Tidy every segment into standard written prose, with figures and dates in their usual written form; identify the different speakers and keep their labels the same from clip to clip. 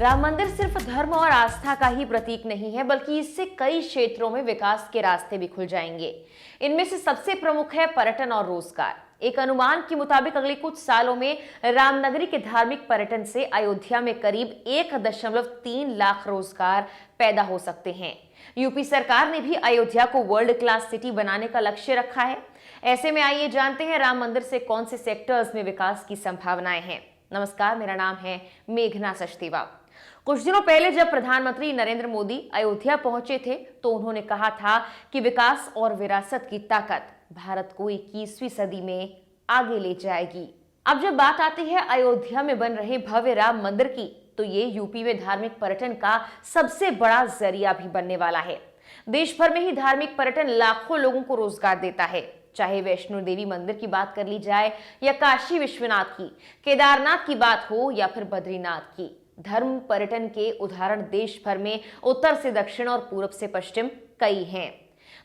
Speaker 1: राम मंदिर सिर्फ धर्म और आस्था का ही प्रतीक नहीं है, बल्कि इससे कई क्षेत्रों में विकास के रास्ते भी खुल जाएंगे। इनमें से सबसे प्रमुख है पर्यटन और रोजगार। एक अनुमान के मुताबिक अगले कुछ सालों में रामनगरी के धार्मिक पर्यटन से अयोध्या में करीब 1.3 लाख रोजगार पैदा हो सकते हैं। यूपी सरकार ने भी अयोध्या को वर्ल्ड क्लास सिटी बनाने का लक्ष्य रखा है। ऐसे में आइए जानते हैं राम मंदिर से कौन से सेक्टर्स में विकास की संभावनाएं हैं। नमस्कार, मेरा नाम है मेघना सचदेवा। कुछ दिनों पहले जब प्रधानमंत्री नरेंद्र मोदी अयोध्या पहुंचे थे तो उन्होंने कहा था कि विकास और विरासत की ताकत भारत को 21वीं सदी में आगे ले जाएगी। अब जब बात आती है अयोध्या में बन रहे भव्य राम मंदिर की, तो ये यूपी में धार्मिक पर्यटन का सबसे बड़ा जरिया भी बनने वाला है। देश भर में ही धार्मिक पर्यटन लाखों लोगों को रोजगार देता है। चाहे वैष्णो देवी मंदिर की बात कर ली जाए या काशी विश्वनाथ की, केदारनाथ की बात हो या फिर बद्रीनाथ की, धर्म पर्यटन के उदाहरण देश भर में उत्तर से दक्षिण और पूर्व से पश्चिम कई हैं।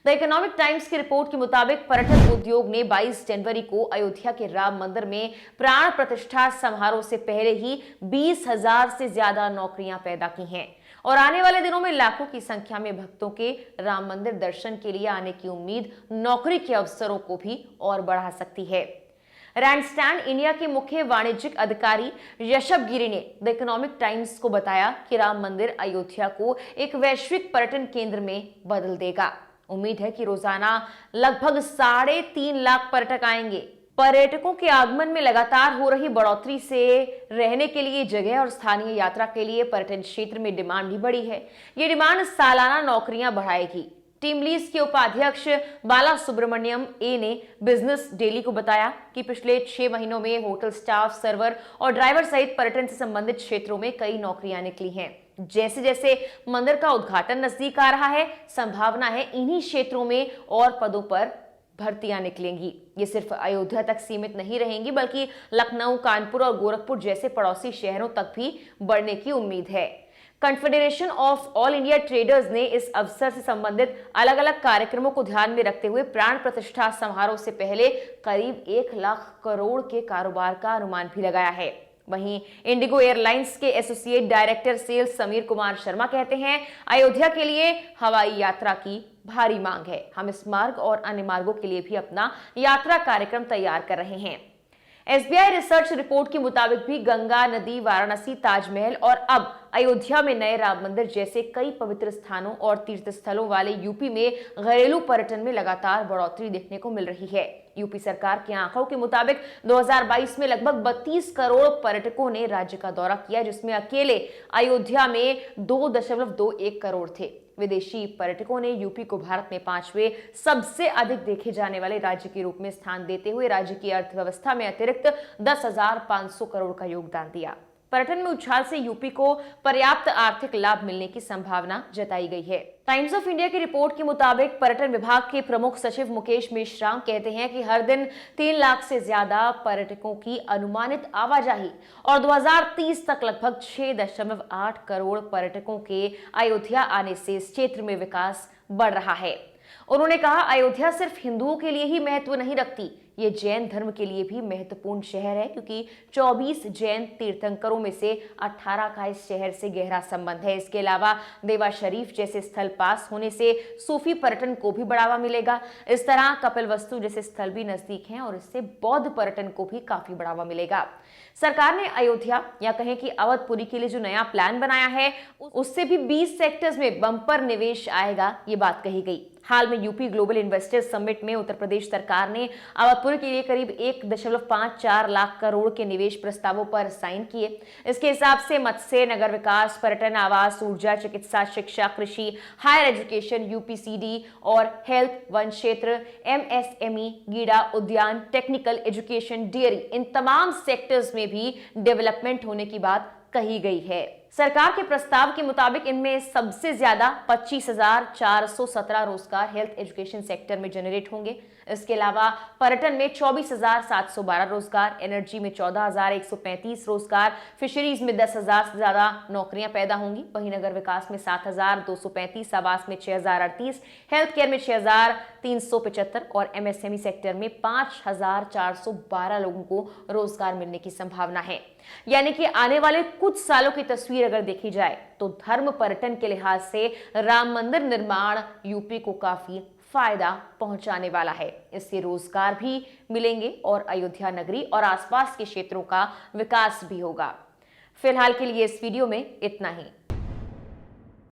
Speaker 1: द इकोनॉमिक टाइम्स की रिपोर्ट के मुताबिक पर्यटन उद्योग ने 22 जनवरी को अयोध्या के राम मंदिर में प्राण प्रतिष्ठा समारोह से पहले ही 20,000 से ज्यादा नौकरियां पैदा की हैं और आने वाले दिनों में लाखों की संख्या में भक्तों के राम मंदिर दर्शन के लिए आने की उम्मीद नौकरी के अवसरों को भी और बढ़ा सकती है। रैंडस्टैंड इंडिया के मुख्य वाणिज्यिक अधिकारी ऋषभ गिरी ने द इकोनॉमिक टाइम्स को बताया कि राम मंदिर अयोध्या को एक वैश्विक पर्यटन केंद्र में बदल देगा। उम्मीद है कि रोजाना लगभग 3.5 लाख पर्यटक आएंगे। पर्यटकों के आगमन में लगातार हो रही बढ़ोतरी से रहने के लिए जगह और स्थानीय यात्रा के लिए पर्यटन क्षेत्र में डिमांड भी बढ़ी है। ये डिमांड सालाना नौकरियां बढ़ाएगी। टीम लीज के उपाध्यक्ष बाला सुब्रमण्यम ए ने बिजनेस डेली को बताया कि पिछले 6 महीनों में होटल स्टाफ, सर्वर और ड्राइवर सहित पर्यटन से संबंधित क्षेत्रों में कई नौकरियां निकली हैं। जैसे जैसे मंदिर का उद्घाटन नजदीक आ रहा है, संभावना है इन्हीं क्षेत्रों में और पदों पर भर्तियां निकलेंगी। ये सिर्फ अयोध्या तक सीमित नहीं रहेंगी, बल्कि लखनऊ, कानपुर और गोरखपुर जैसे पड़ोसी शहरों तक भी बढ़ने की उम्मीद है। Confederation of all India traders ने इस अवसर से संबंधित अलग अलग कार्यक्रमों को ध्यान में रखते हुए प्राण प्रतिष्ठा समारोह से पहले करीब 1 लाख करोड़ के कारोबार का अनुमान भी लगाया है। वहीं इंडिगो एयरलाइंस के associate director sales Sameer Kumar Sharma कहते हैं, अयोध्या के लिए हवाई यात्रा की भारी मांग है। हम इस मार्ग और अन्य मार्गों के लिए भी अपना यात्रा कार्यक्रम तैयार कर रहे हैं। एसबीआई रिसर्च रिपोर्ट के मुताबिक भी गंगा नदी, वाराणसी, ताजमहल और अब अयोध्या में नए राम मंदिर जैसे कई पवित्र स्थानों और तीर्थ स्थलों वाले यूपी में घरेलू पर्यटन में लगातार बढ़ोतरी देखने को मिल रही है। यूपी सरकार के आंकड़ों के मुताबिक 2022 में लगभग 32 करोड़ पर्यटकों ने राज्य का दौरा किया, जिसमें अकेले अयोध्या में 2.21 करोड़ थे। विदेशी पर्यटकों ने यूपी को भारत में 5वें सबसे अधिक देखे जाने वाले राज्य के रूप में स्थान देते हुए राज्य की अर्थव्यवस्था में अतिरिक्त 10,500 करोड़ का योगदान दिया। पर्यटन में उछाल से यूपी को पर्याप्त आर्थिक लाभ मिलने की संभावना जताई गई है। टाइम्स ऑफ इंडिया की रिपोर्ट के मुताबिक पर्यटन विभाग के प्रमुख सचिव मुकेश मेश्राम कहते हैं कि हर दिन 3 लाख से ज्यादा पर्यटकों की अनुमानित आवाजाही और 2030 तक लगभग 6.8 करोड़ पर्यटकों के अयोध्या आने से इस क्षेत्र में विकास बढ़ रहा है। उन्होंने कहा, अयोध्या सिर्फ हिंदुओं के लिए ही महत्व नहीं रखती, ये जैन धर्म के लिए भी महत्वपूर्ण शहर है, क्योंकि 24 जैन तीर्थंकरों में से 18 का इस शहर से गहरा संबंध है। इसके अलावा देवा शरीफ जैसे स्थल पास होने से सूफी पर्यटन को भी बढ़ावा मिलेगा। इस तरह कपिलवस्तु जैसे स्थल भी नजदीक हैं और इससे बौद्ध पर्यटन को भी काफी बढ़ावा मिलेगा। सरकार ने अयोध्या या कहें कि अवधपुरी के लिए जो नया प्लान बनाया है, उससे भी 20 सेक्टर्स में बम्पर निवेश आएगा, ये बात कही गई। हाल में यूपी ग्लोबल इन्वेस्टर्स समिट में उत्तर प्रदेश सरकार ने अवधपुरी के लिए करीब 1.54 लाख करोड़ के निवेश प्रस्तावों पर साइन किए। इसके हिसाब से मत्स्य, नगर विकास, पर्यटन, आवास, ऊर्जा, चिकित्सा, शिक्षा, कृषि, हायर एजुकेशन, यूपीसीडी और हेल्थ, वन क्षेत्र, एमएसएमई, गीड़ा, उद्यान, टेक्निकल एजुकेशन, डेयरी, इन तमाम सेक्टर्स में भी डेवलपमेंट होने की बात कही गई है। सरकार के प्रस्ताव के मुताबिक इनमें सबसे ज्यादा 25,417 रोजगार हेल्थ एजुकेशन सेक्टर में जनरेट होंगे। इसके अलावा पर्यटन में 24,712 रोजगार, एनर्जी में 14,135 रोजगार, फिशरीज में 10,000 से ज्यादा नौकरियां पैदा होंगी। वहीं नगर विकास में 7,235, आवास में 6,038, हेल्थ केयर में 6,375 और एमएसएमई सेक्टर में 5,412 लोगों को रोजगार मिलने की संभावना है। यानी कि आने वाले कुछ सालों की तस्वीर तस्वीर अगर देखी जाए तो धर्म पर्यटन के लिहाज से राम मंदिर निर्माण यूपी को काफी फायदा पहुंचाने वाला है। इससे रोजगार भी मिलेंगे और अयोध्या नगरी और आसपास के क्षेत्रों का विकास भी होगा। फिलहाल के लिए इस वीडियो में इतना ही।